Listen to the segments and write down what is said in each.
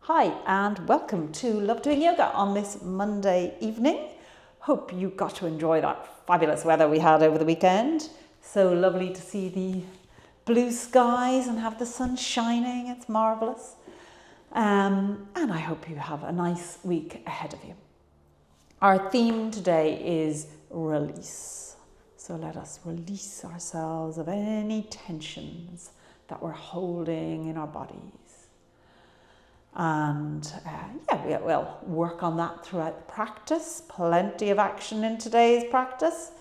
Hi and welcome to Love Doing Yoga on this Monday evening. Hope you got to enjoy that fabulous weather we had over the weekend. So lovely to see the blue skies and have the sun shining. It's marvellous. And I hope you have a nice week ahead of you. Our theme today is release. So let us release ourselves of any tensions that we're holding in our bodies. And we'll work on that throughout the practice. Plenty of action in today's practice.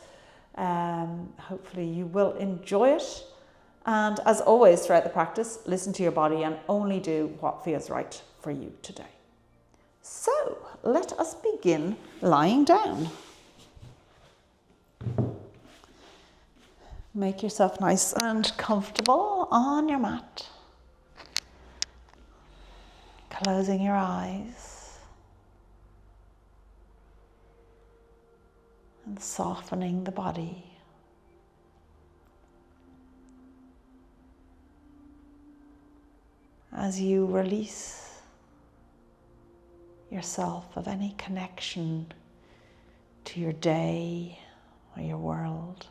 Hopefully you will enjoy it. And as always throughout the practice, listen to your body and only do what feels right for you today. So let us begin lying down. Make yourself nice and comfortable on your mat. Closing your eyes and softening the body. As you release yourself of any connection to your day or your world.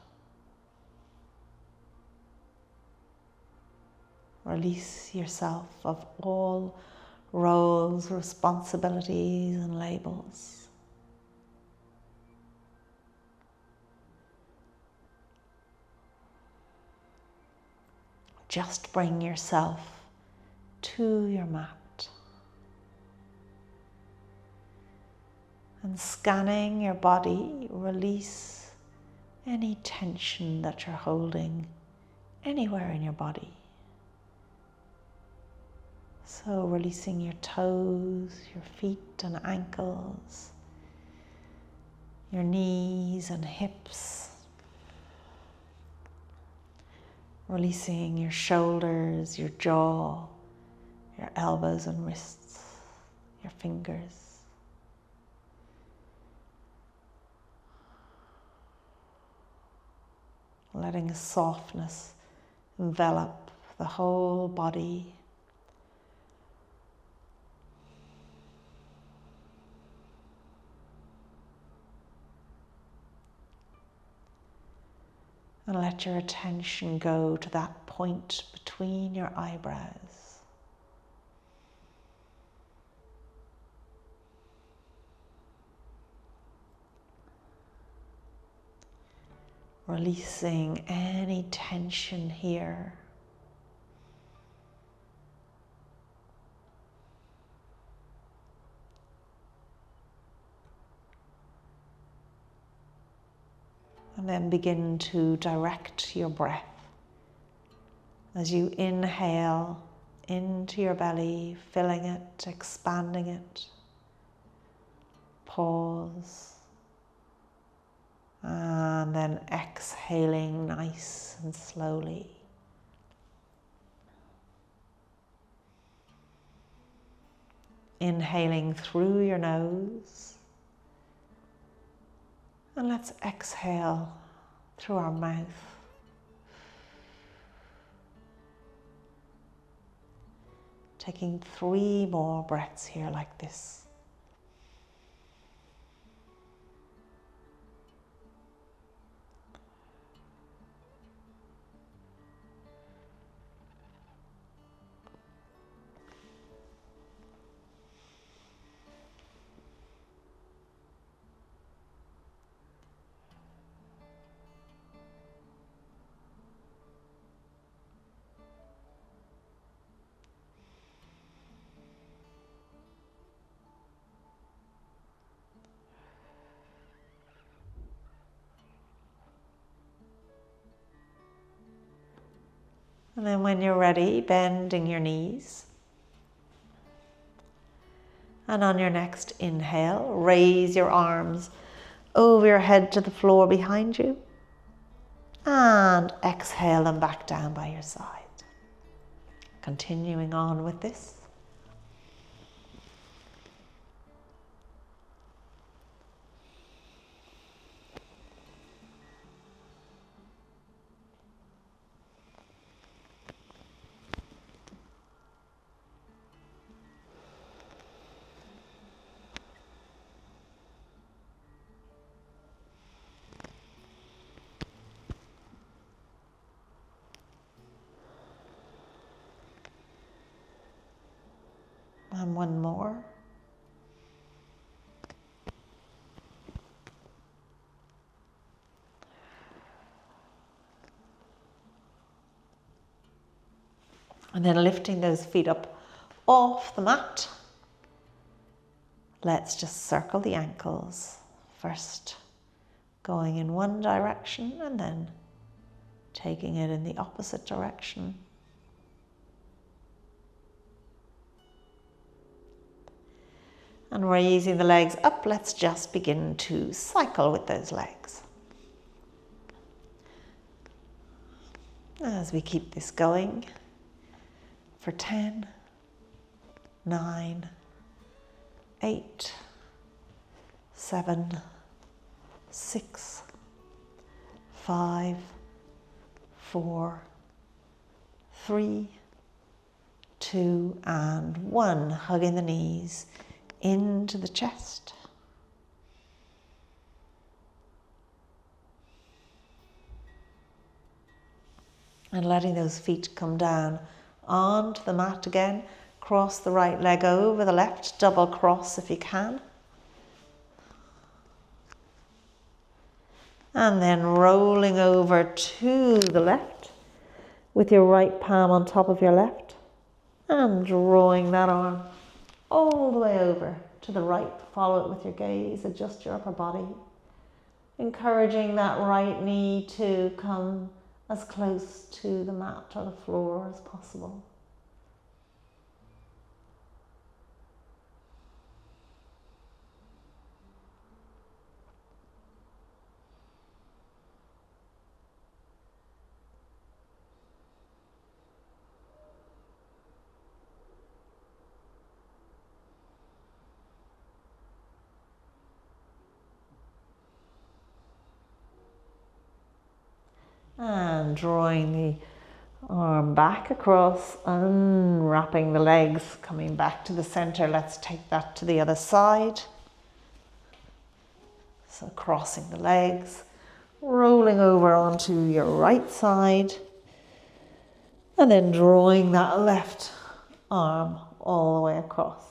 Release yourself of all roles, responsibilities, and labels. Just bring yourself to your mat and scanning your body, release any tension that you're holding anywhere in your body. So releasing your toes, your feet and ankles, your knees and hips. Releasing your shoulders, your jaw, your elbows and wrists, your fingers. Letting a softness envelop the whole body. And let your attention go to that point between your eyebrows. Releasing any tension here. And then begin to direct your breath as you inhale into your belly, filling it, expanding it. Pause. And then exhaling nice and slowly. Inhaling through your nose. And let's exhale through our mouth. Taking 3 more breaths here like this. And then when you're ready, bending your knees. And on your next inhale, raise your arms over your head to the floor behind you. And exhale them back down by your side. Continuing on with this. And one more. And then lifting those feet up off the mat. Let's just circle the ankles. First going in one direction and then taking it in the opposite direction. And raising the legs up, let's just begin to cycle with those legs. As we keep this going for 10, 9, 8, 7, 6, 5, 4, 3, 2, and 1. Hugging the knees into the chest. And letting those feet come down onto the mat again. Cross the right leg over the left, double cross if you can. And then rolling over to the left with your right palm on top of your left and drawing that arm all the way over to the right. Follow it with your gaze, adjust your upper body. Encouraging that right knee to come as close to the mat or the floor as possible. And drawing the arm back across, unwrapping the legs, coming back to the center. Let's take that to the other side. So crossing the legs, rolling over onto your right side, and then drawing that left arm all the way across.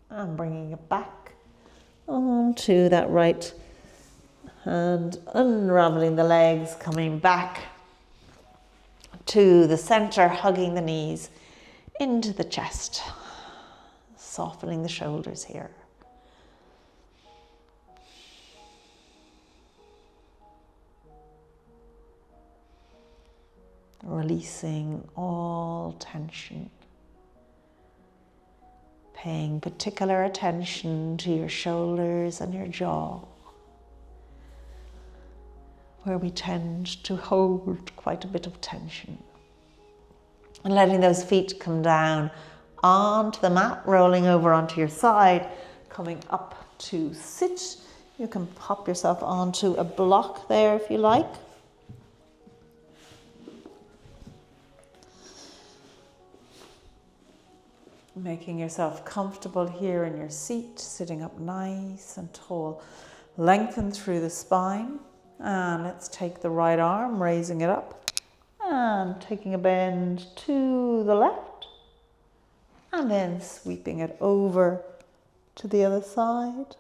And bringing it back onto that right hand, unraveling the legs, coming back to the center, hugging the knees into the chest, softening the shoulders here. Releasing all tension. Paying particular attention to your shoulders and your jaw, where we tend to hold quite a bit of tension. And letting those feet come down onto the mat, rolling over onto your side, coming up to sit. You can pop yourself onto a block there if you like. Making yourself comfortable here in your seat, sitting up nice and tall. Lengthen through the spine. And let's take the right arm, raising it up. And taking a bend to the left. And then sweeping it over to the other side.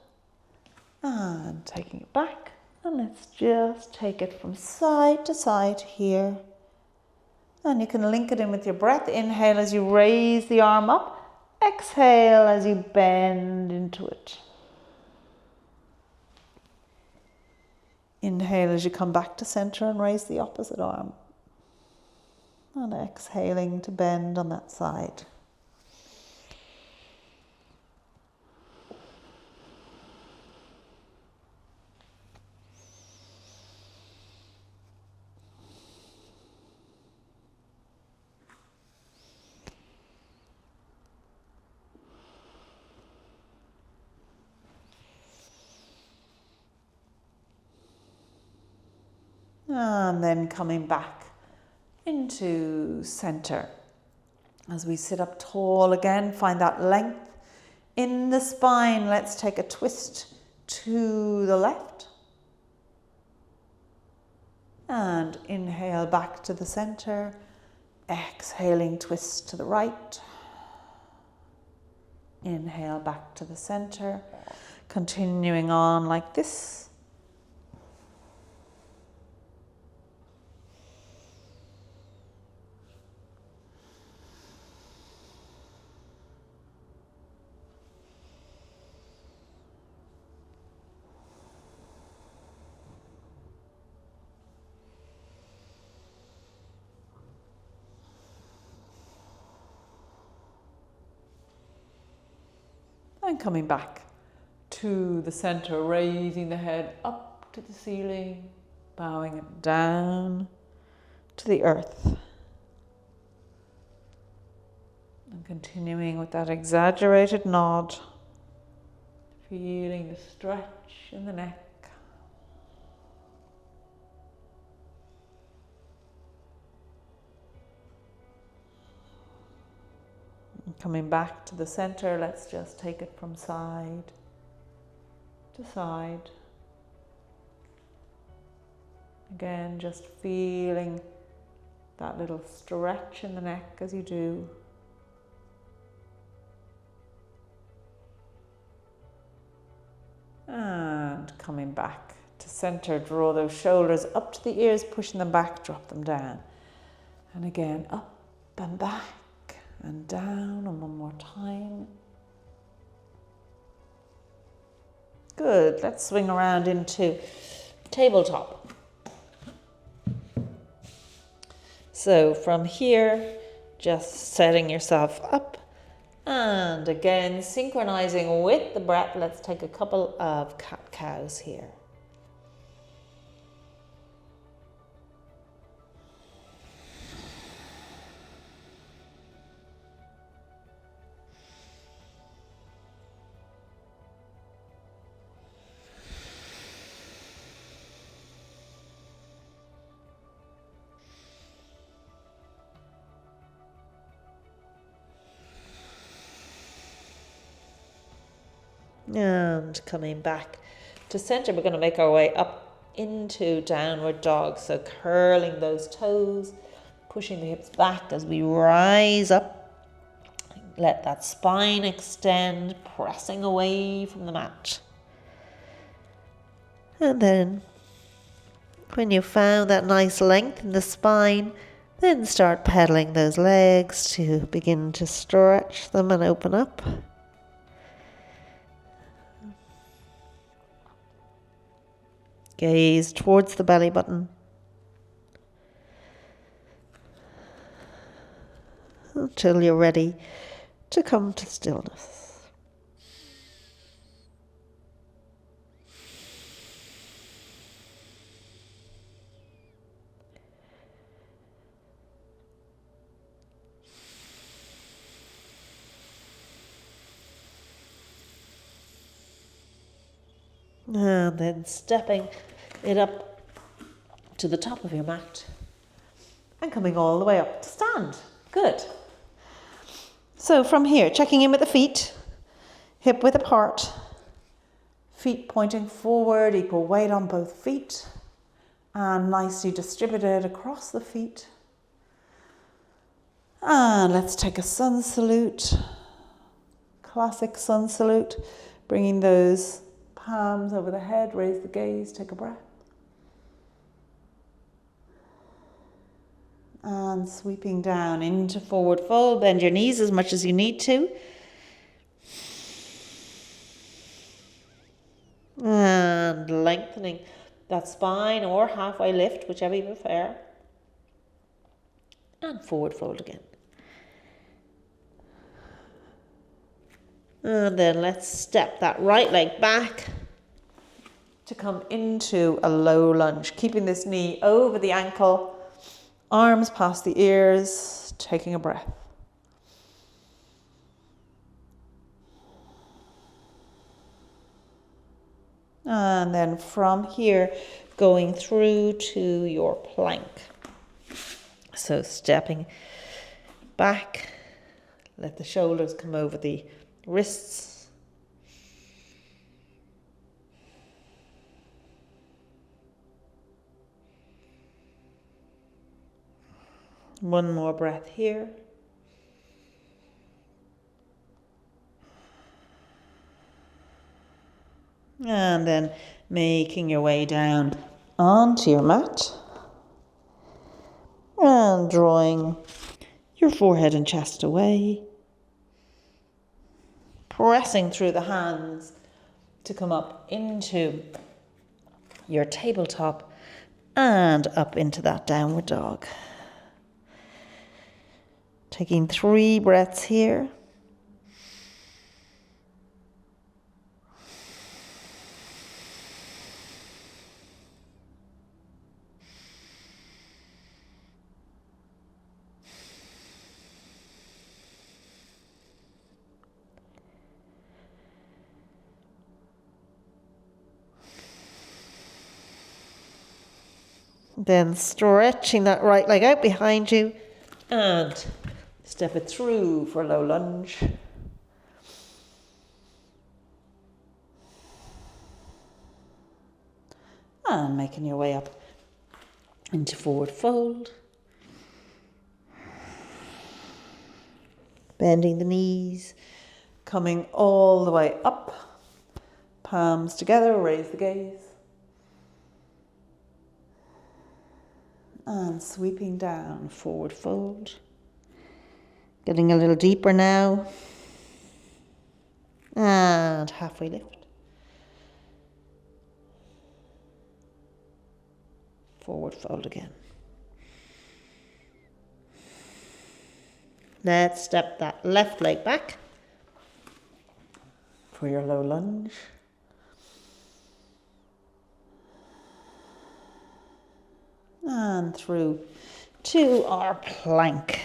And taking it back. And let's just take it from side to side here. And you can link it in with your breath. Inhale as you raise the arm up. Exhale as you bend into it. Inhale as you come back to center and raise the opposite arm. And exhaling to bend on that side. And then coming back into center. As we sit up tall again, find that length in the spine. Let's take a twist to the left. And inhale back to the center. Exhaling, twist to the right. Inhale back to the center. Continuing on like this. And coming back to the center, raising the head up to the ceiling, bowing it down to the earth. And continuing with that exaggerated nod, feeling the stretch in the neck. Coming back to the center, let's just take it from side to side. Again, just feeling that little stretch in the neck as you do. And coming back to center, draw those shoulders up to the ears, pushing them back, drop them down. And again, up and back. And down, and one more time. Good, let's swing around into tabletop. So from here, just setting yourself up. And again, synchronizing with the breath, let's take a couple of cat-cows here. And coming back to center, we're going to make our way up into downward dog. So curling those toes, pushing the hips back as we rise up. Let that spine extend, pressing away from the mat. And then when you found that nice length in the spine, then start pedaling those legs to begin to stretch them and open up. Gaze towards the belly button. Until you're ready to come to stillness. And then stepping it up to the top of your mat and coming all the way up to stand. Good. So from here, checking in with the feet, hip width apart, feet pointing forward, equal weight on both feet, and nicely distributed across the feet. And let's take a sun salute, classic sun salute, bringing those palms over the head, raise the gaze, take a breath. And sweeping down into forward fold, bend your knees as much as you need to. And lengthening that spine or halfway lift, whichever you prefer. And forward fold again. And then let's step that right leg back to come into a low lunge, keeping this knee over the ankle, arms past the ears, taking a breath. And then from here, going through to your plank. So stepping back, let the shoulders come over the wrists. One more breath here. And then making your way down onto your mat. And drawing your forehead and chest away. Pressing through the hands to come up into your tabletop and up into that downward dog. Taking 3 breaths here. Then stretching that right leg out behind you and step it through for a low lunge. And making your way up into forward fold. Bending the knees, coming all the way up. Palms together, raise the gaze. And sweeping down, forward fold. Getting a little deeper now. And halfway lift. Forward fold again. Let's step that left leg back for your low lunge. And through to our plank.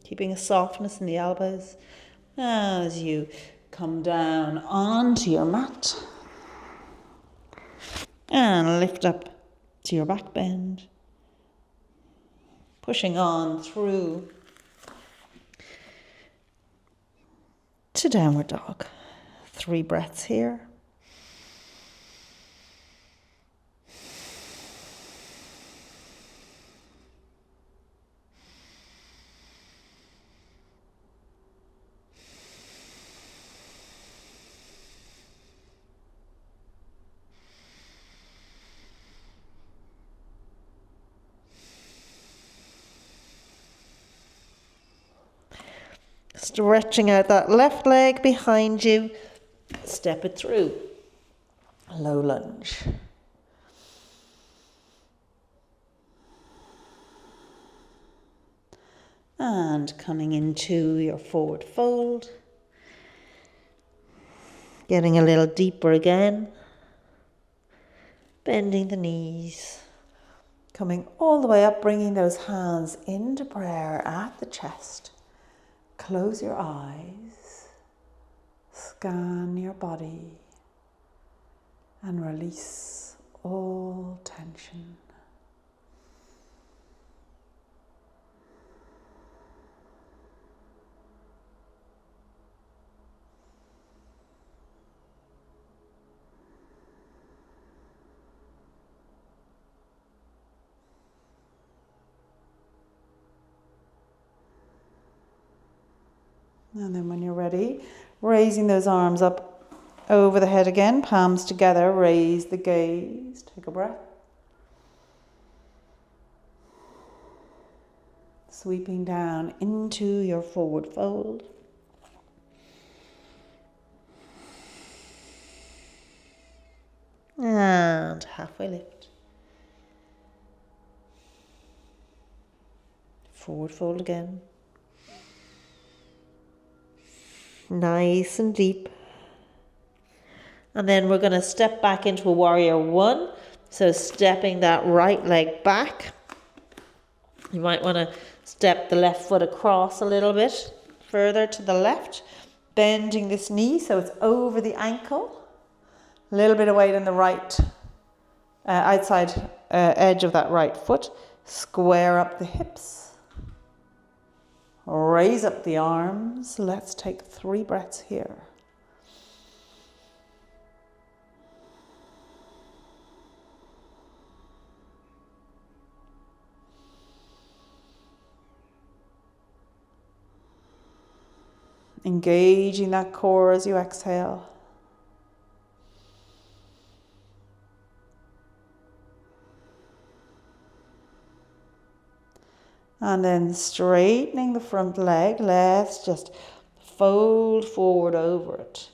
Keeping a softness in the elbows as you come down onto your mat. And lift up to your back bend. Pushing on through to downward dog. 3 breaths here. Stretching out that left leg behind you. Step it through. Low lunge. And coming into your forward fold. Getting a little deeper again. Bending the knees. Coming all the way up, bringing those hands into prayer at the chest. Close your eyes, scan your body, and release all tension. And then when you're ready, raising those arms up over the head again, palms together, raise the gaze, take a breath. Sweeping down into your forward fold. And halfway lift. Forward fold again. Nice and deep. And then we're going to step back into a warrior one. So stepping that right leg back. You might want to step the left foot across a little bit further to the left. Bending this knee so it's over the ankle. A little bit of weight in the right outside edge of that right foot. Square up the hips. Raise up the arms. Let's take 3 breaths here. Engaging that core as you exhale. And then straightening the front leg, let's just fold forward over it.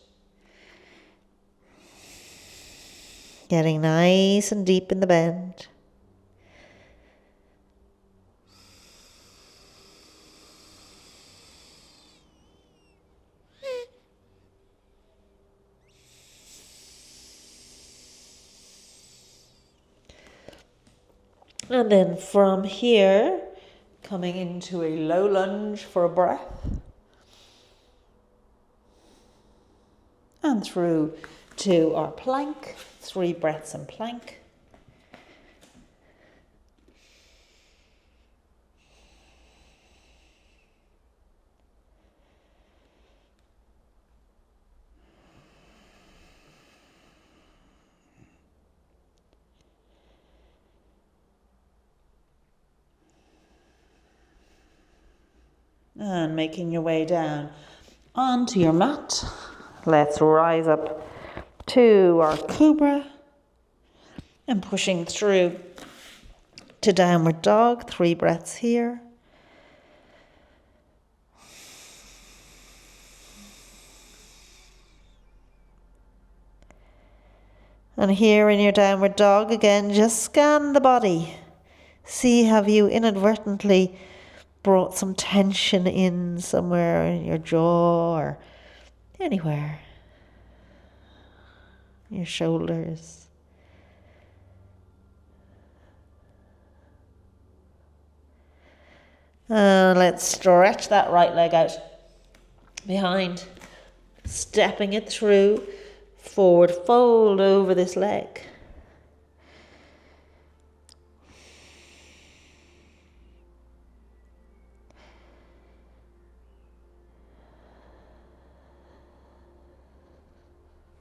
Getting nice and deep in the bend. And then from here, coming into a low lunge for a breath. And through to our plank, 3 breaths in plank. And making your way down onto your mat. Let's rise up to our cobra. And pushing through to downward dog. 3 breaths here. And here in your downward dog, again, just scan the body. See, have you inadvertently brought some tension in somewhere in your jaw or anywhere? Your shoulders. Let's stretch that right leg out behind. Stepping it through. Forward fold over this leg.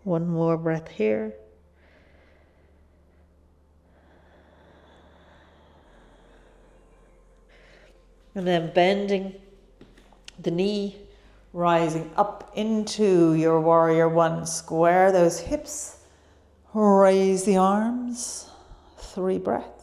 One more breath here. And then bending the knee, rising up into your warrior one. Square those hips, raise the arms, 3 breaths.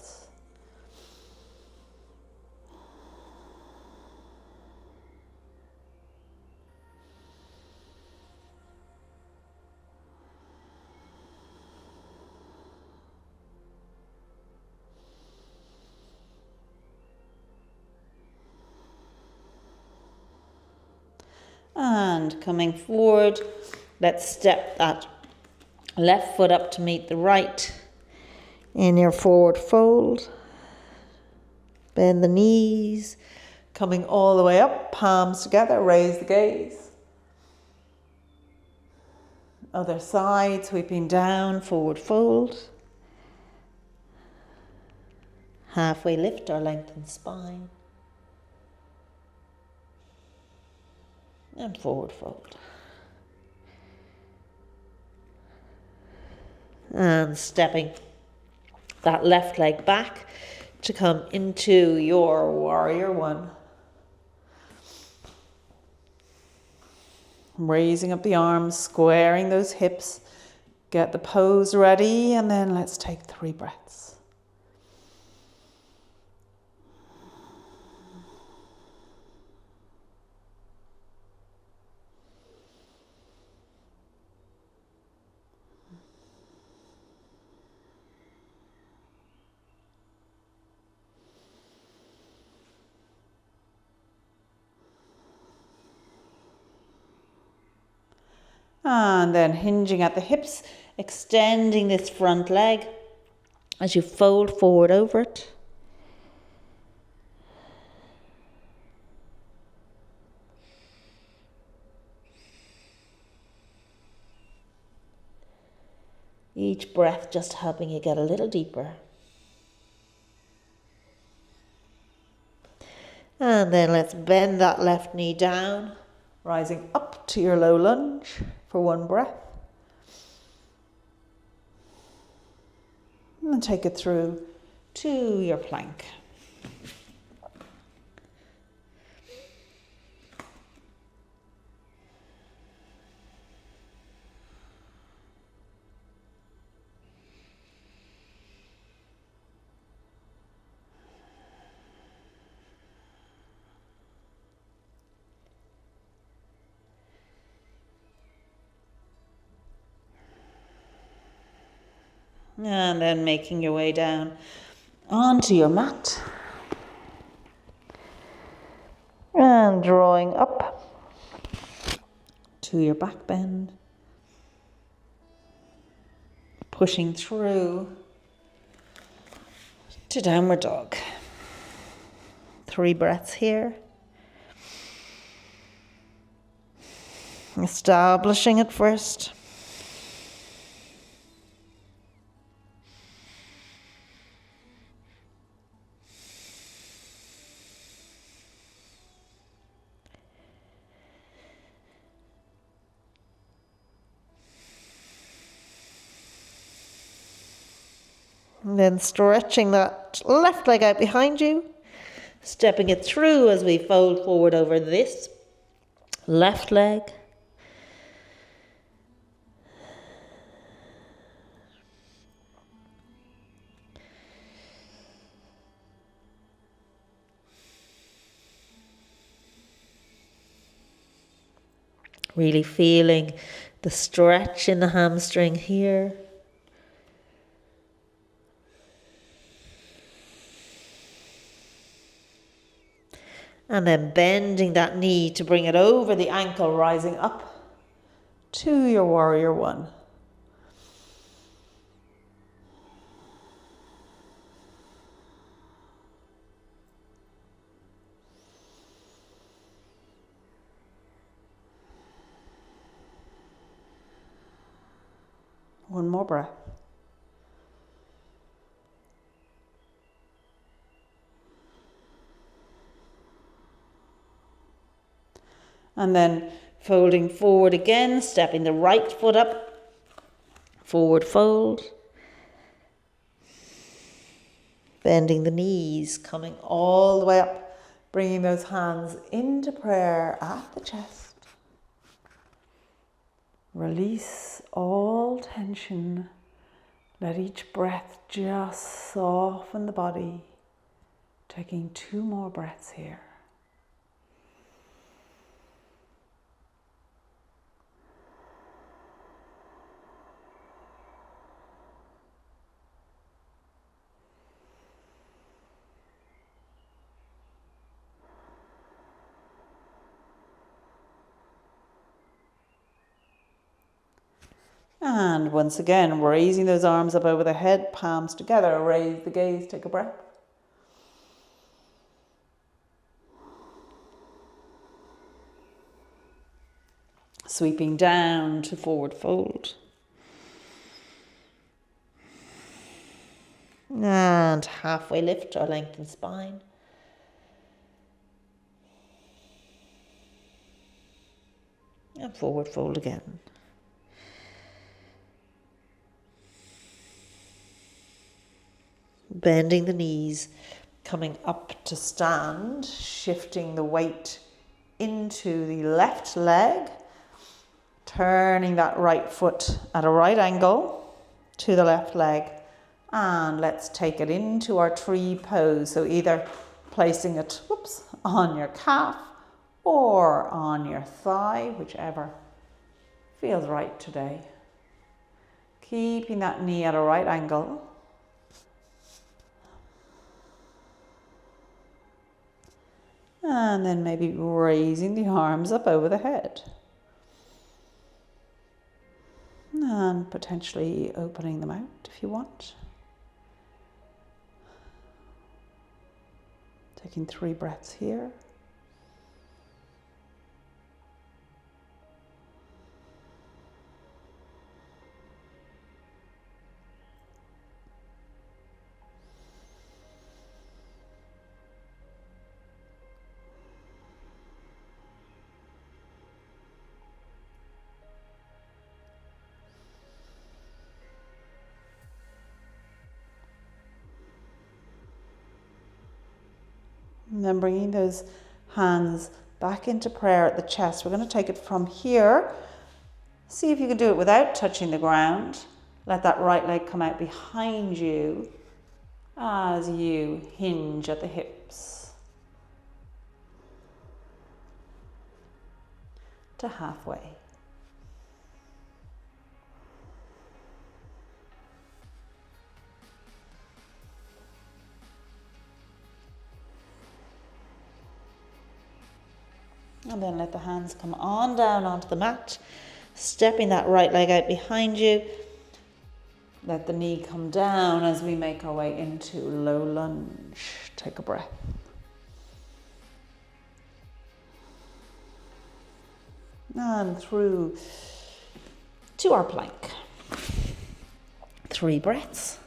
And coming forward, let's step that left foot up to meet the right in your forward fold. Bend the knees, coming all the way up, palms together, raise the gaze. Other side, sweeping down, forward fold. Halfway lift or lengthen spine. And forward fold. And stepping that left leg back to come into your warrior one. Raising up the arms, squaring those hips. Get the pose ready, and then let's take 3 breaths. And then hinging at the hips, extending this front leg as you fold forward over it. Each breath just helping you get a little deeper. And then let's bend that left knee down, Rising up to your low lunge for one breath. And take it through to your plank. And then making your way down onto your mat. And drawing up to your back bend. Pushing through to downward dog. 3 breaths here. Establishing it first. And then stretching that left leg out behind you, stepping it through as we fold forward over this left leg. Really feeling the stretch in the hamstring here. And then bending that knee to bring it over the ankle, rising up to your warrior one. One more breath. And then folding forward again, stepping the right foot up, forward fold. Bending the knees, coming all the way up, bringing those hands into prayer at the chest. Release all tension. Let each breath just soften the body. Taking 2 more breaths here. And once again, raising those arms up over the head, palms together, raise the gaze, take a breath. Sweeping down to forward fold. And halfway lift or lengthen spine. And forward fold again. Bending the knees, coming up to stand, shifting the weight into the left leg, turning that right foot at a right angle to the left leg, and let's take it into our tree pose. So either placing it, on your calf or on your thigh, whichever feels right today. Keeping that knee at a right angle. And then maybe raising the arms up over the head. And potentially opening them out if you want. Taking 3 breaths here. And then bringing those hands back into prayer at the chest. We're going to take it from here. See if you can do it without touching the ground. Let that right leg come out behind you as you hinge at the hips to halfway. And then let the hands come on down onto the mat, stepping that right leg out behind you. Let the knee come down as we make our way into low lunge. Take a breath. And through to our plank. 3 breaths.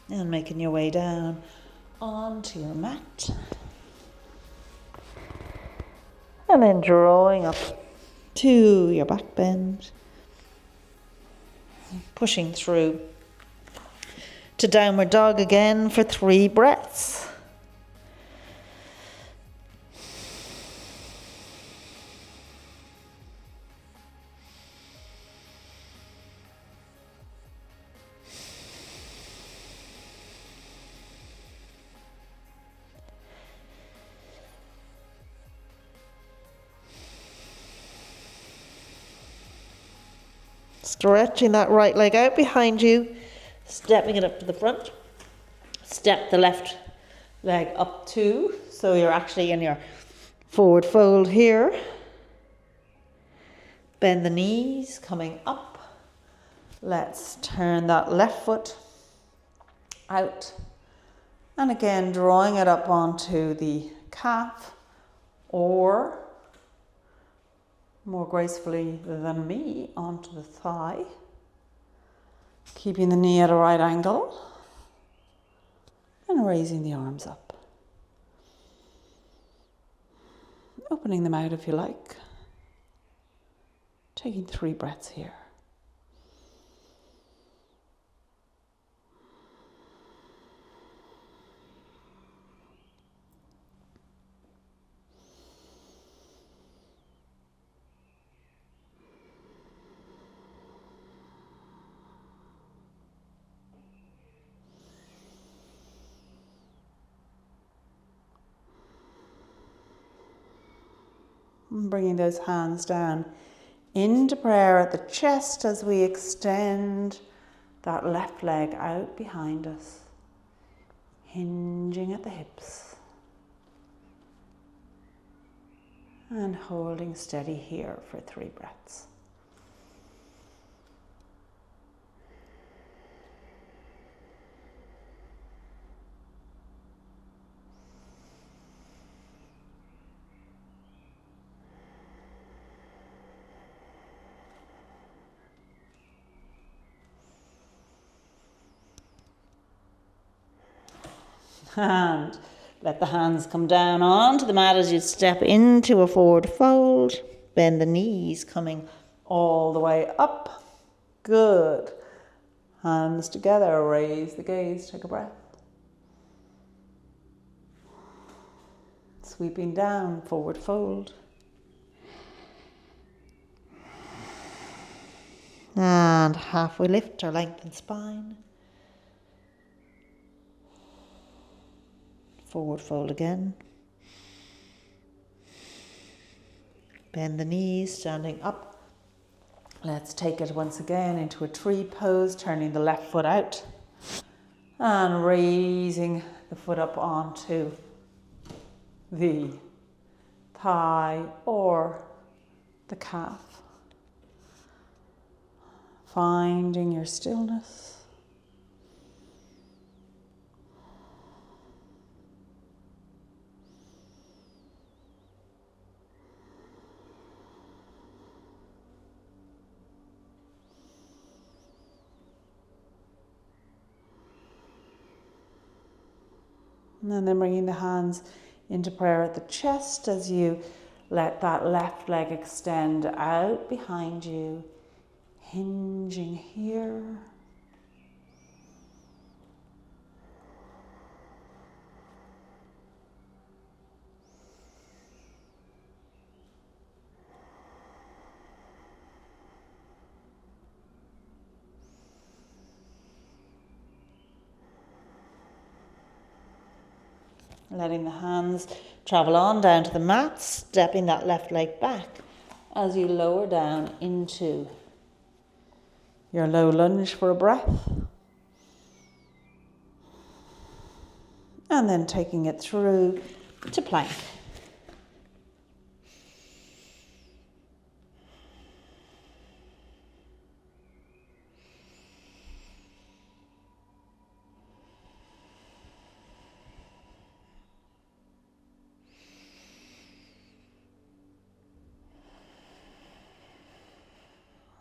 And making your way down onto your mat. And then drawing up to your back bend. Pushing through to downward dog again for 3 breaths. Stretching that right leg out behind you, stepping it up to the front. Step the left leg up too, so you're actually in your forward fold here. Bend the knees, coming up. Let's turn that left foot out. And again, drawing it up onto the calf, or more gracefully than me, onto the thigh. Keeping the knee at a right angle. And raising the arms up. Opening them out if you like. Taking 3 breaths here. And bringing those hands down into prayer at the chest as we extend that left leg out behind us, hinging at the hips, and holding steady here for 3 breaths. And let the hands come down onto the mat as you step into a forward fold. Bend the knees, coming all the way up. Good. Hands together, raise the gaze, take a breath. Sweeping down, forward fold. And halfway lift or lengthen spine. Forward fold again. Bend the knees, standing up. Let's take it once again into a tree pose, turning the left foot out and raising the foot up onto the thigh or the calf. Finding your stillness. And then bringing the hands into prayer at the chest as you let that left leg extend out behind you, hinging here. Letting the hands travel on down to the mat, stepping that left leg back as you lower down into your low lunge for a breath. And then taking it through to plank.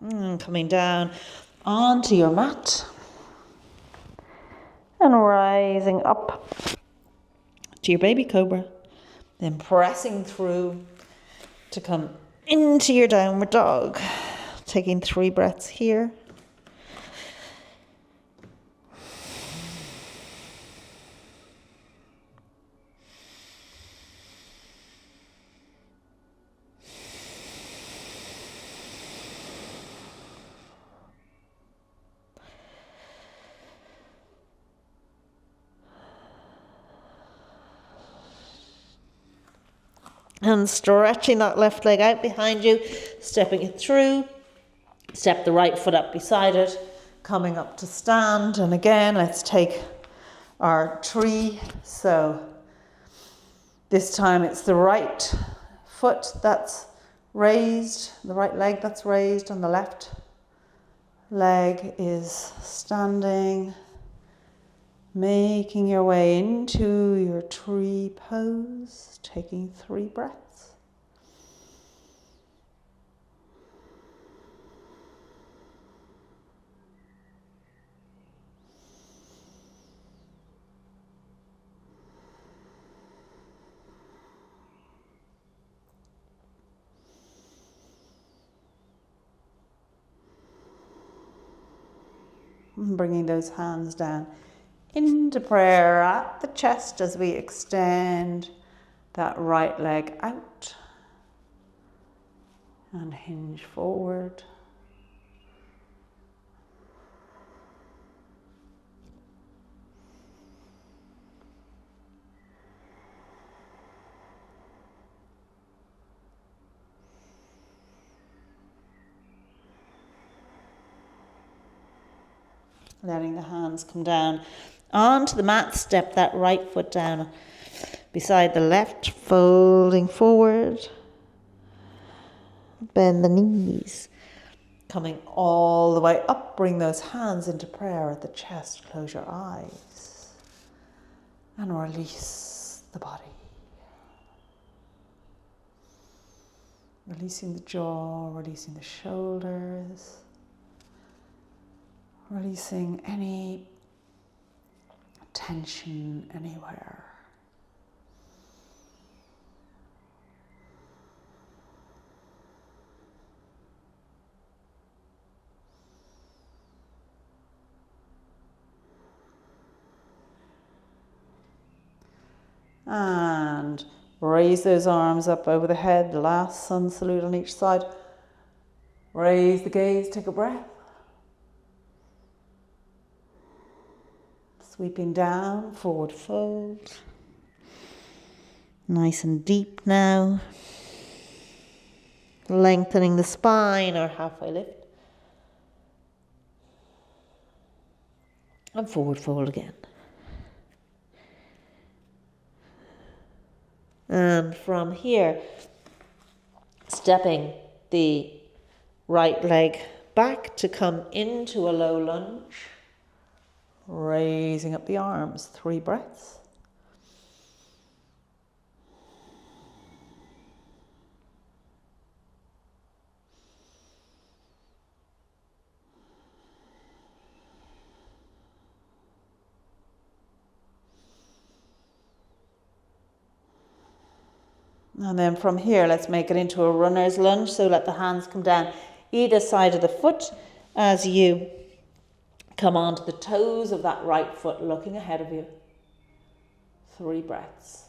And coming down onto your mat and rising up to your baby cobra, then pressing through to come into your downward dog, taking 3 breaths here. And stretching that left leg out behind you, stepping it through. Step the right foot up beside it, coming up to stand. And again, let's take our tree. So this time it's the right foot that's raised, the right leg that's raised, and the left leg is standing. Making your way into your tree pose, taking 3 breaths. And bringing those hands down into prayer at the chest as we extend that right leg out and hinge forward. Letting the hands come down onto the mat, step that right foot down beside the left, folding forward. Bend the knees. Coming all the way up, bring those hands into prayer at the chest. Close your eyes and release the body. Releasing the jaw, releasing the shoulders. Releasing any tension anywhere. And raise those arms up over the head, the last sun salute on each side. Raise the gaze, take a breath. Sweeping down, forward fold. Nice and deep now. Lengthening the spine or halfway lift. And forward fold again. And from here, stepping the right leg back to come into a low lunge. Raising up the arms, 3 breaths. And then from here, let's make it into a runner's lunge. So let the hands come down either side of the foot as you come onto the toes of that right foot, looking ahead of you. 3 breaths.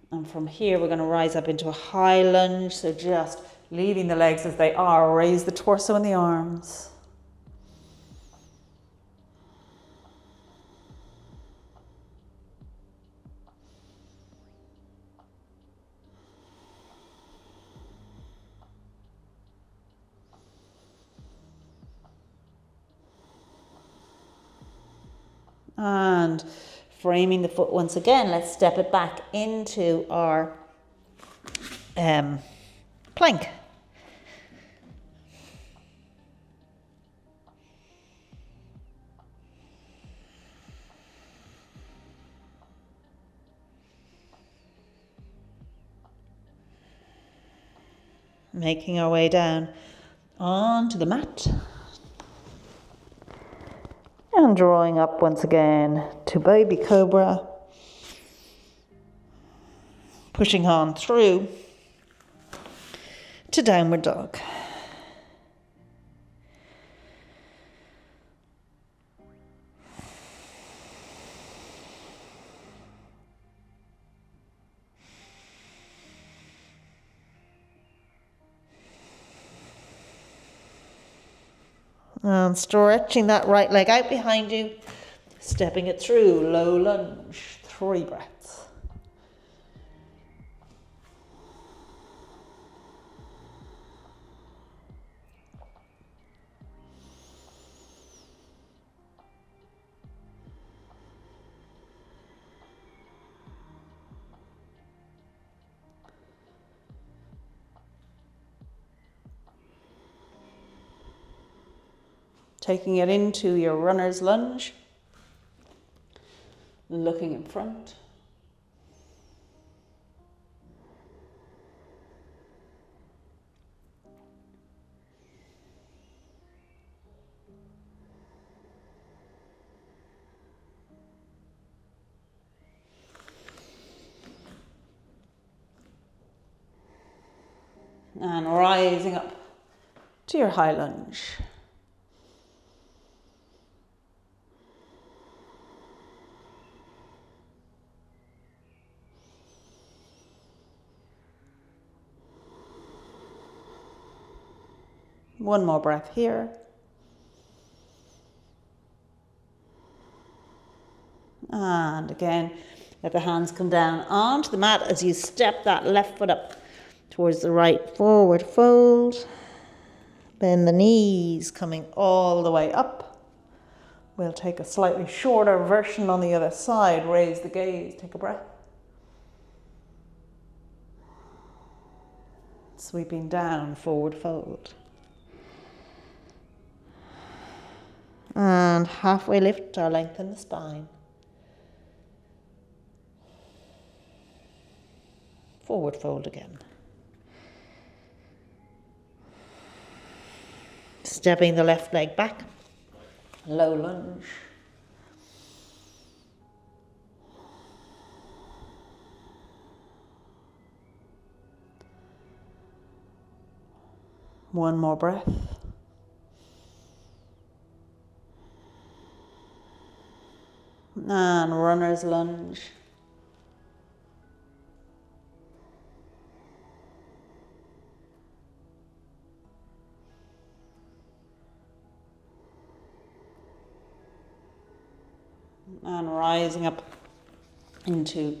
And from here, we're going to rise up into a high lunge. So just leaving the legs as they are. Raise the torso and the arms. And framing the foot once again, let's step it back into our plank. Making our way down onto the mat. And drawing up once again to baby cobra. Pushing on through to downward dog. And stretching that right leg out behind you, stepping it through, low lunge, 3 breaths. Taking it into your runner's lunge, looking in front. And rising up to your high lunge. One more breath here. And again, let the hands come down onto the mat as you step that left foot up towards the right, forward fold. Bend the knees, coming all the way up. We'll take a slightly shorter version on the other side. Raise the gaze, take a breath. Sweeping down, forward fold. And halfway lift or lengthen the spine. Forward fold again. Stepping the left leg back. Low lunge. One more breath. And runner's lunge. rising up into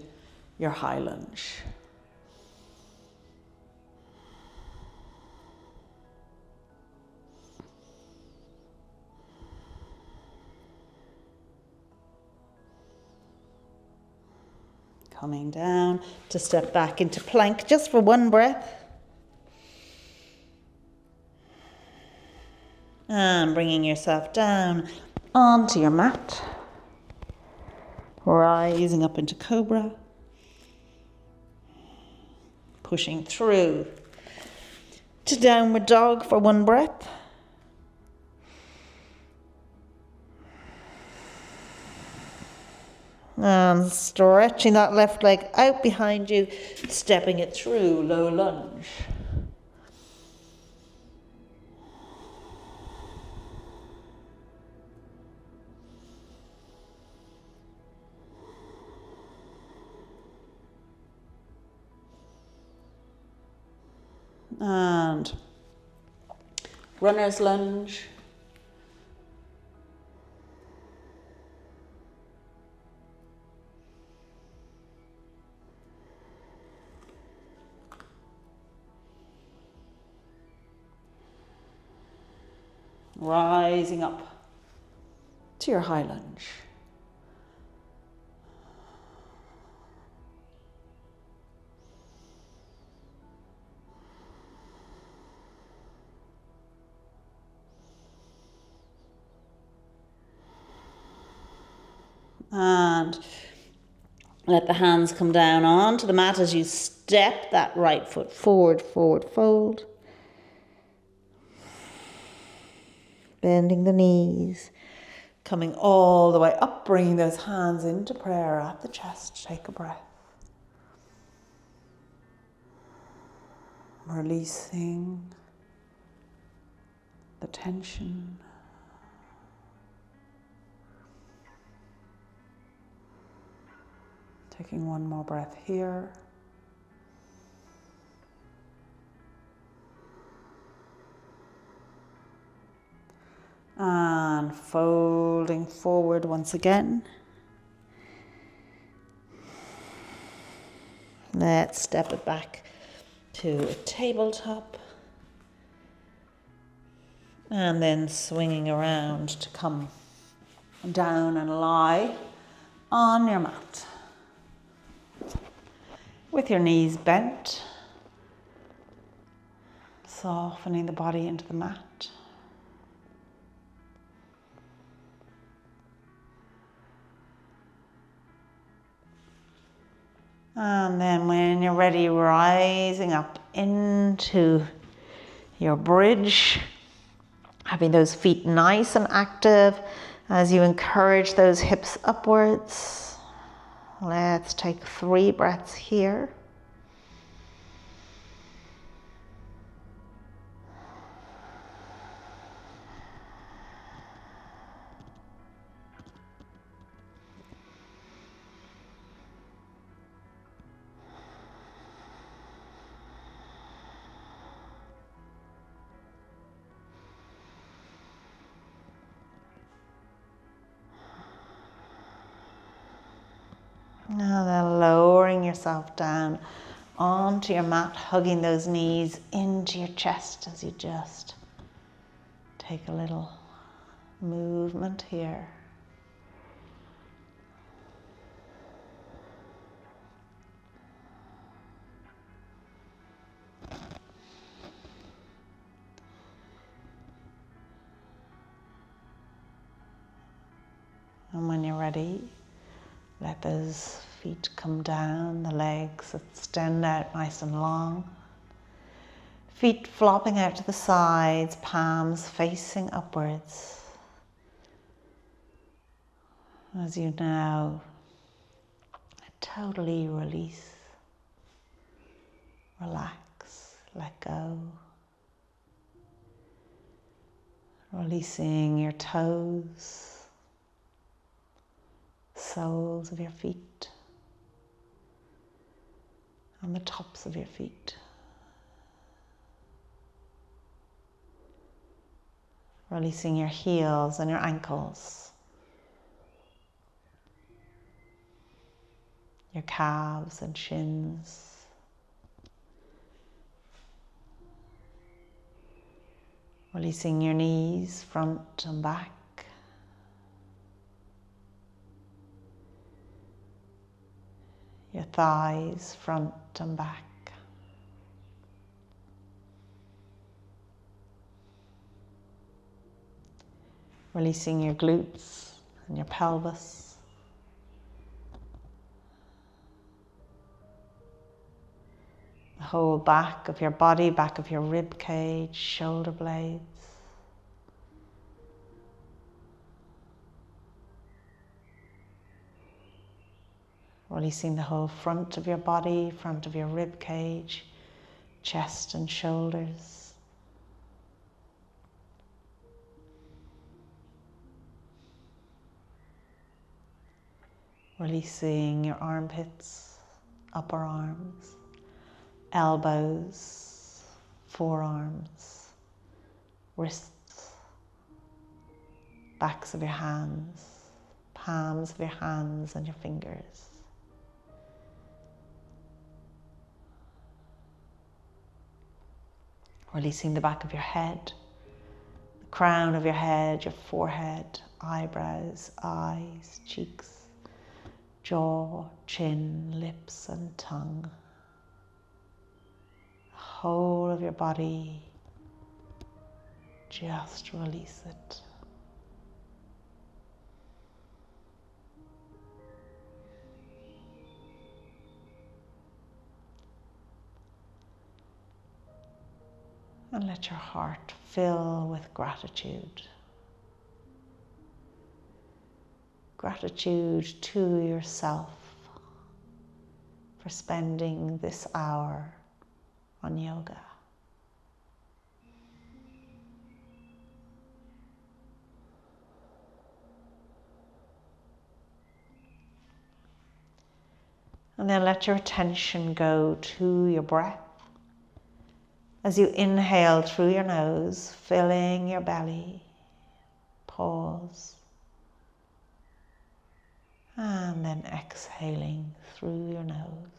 your high lunge. Coming down to step back into plank just for one breath. And bringing yourself down onto your mat. Rising up into cobra. Pushing through to downward dog for one breath. And stretching that left leg out behind you, stepping it through, low lunge. And runner's lunge. Rising up to your high lunge. And let the hands come down onto the mat as you step that right foot forward, forward fold. Bending the knees, coming all the way up, bringing those hands into prayer at the chest. Take a breath. Releasing the tension. Taking one more breath here. And folding forward once again. Let's step it back to a tabletop. And then swinging around to come down and lie on your mat. With your knees bent, softening the body into the mat. And then when you're ready, rising up into your bridge, having those feet nice and active as you encourage those hips upwards. Let's take 3 breaths here. Now then, lowering yourself down onto your mat, hugging those knees into your chest as you just take a little movement here. And when you're ready, let those feet come down, the legs extend out nice and long. Feet flopping out to the sides, palms facing upwards. As you now totally release, relax, let go. Releasing your toes, soles of your feet, and the tops of your feet. Releasing your heels and your ankles. your calves and shins. Releasing your knees, front and back. Your thighs, front and back. Releasing your glutes and your pelvis. The whole back of your body, back of your rib cage, shoulder blades. Releasing the whole front of your body, front of your rib cage, chest and shoulders. Releasing your armpits, upper arms, elbows, forearms, wrists, backs of your hands, palms of your hands and your fingers. Releasing the back of your head, the crown of your head, your forehead, eyebrows, eyes, cheeks, jaw, chin, lips and tongue. The whole of your body, just release it. And let your heart fill with gratitude. Gratitude to yourself for spending this hour on yoga. And then let your attention go to your breath. As you inhale through your nose, filling your belly, pause. And then exhaling through your nose.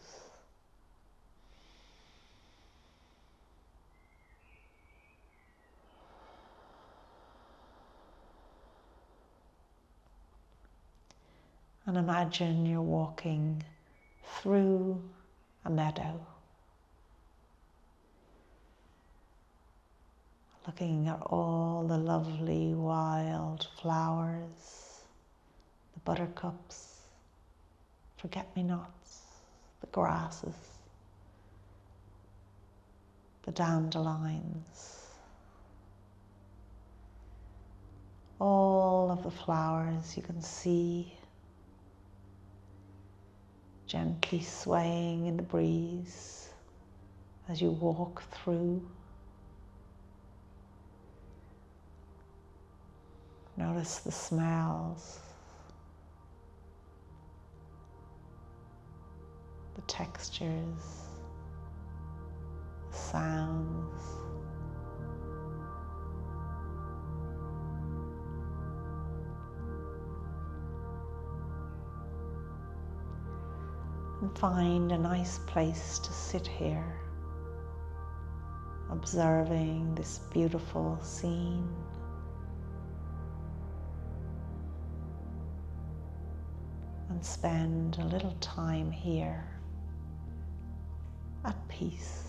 And imagine you're walking through a meadow. Looking at all the lovely wild flowers, the buttercups, forget-me-nots, the grasses, the dandelions, all of the flowers you can see gently swaying in the breeze as you walk through. Notice the smells, the textures, the sounds. And find a nice place to sit here, observing this beautiful scene. And spend a little time here at peace.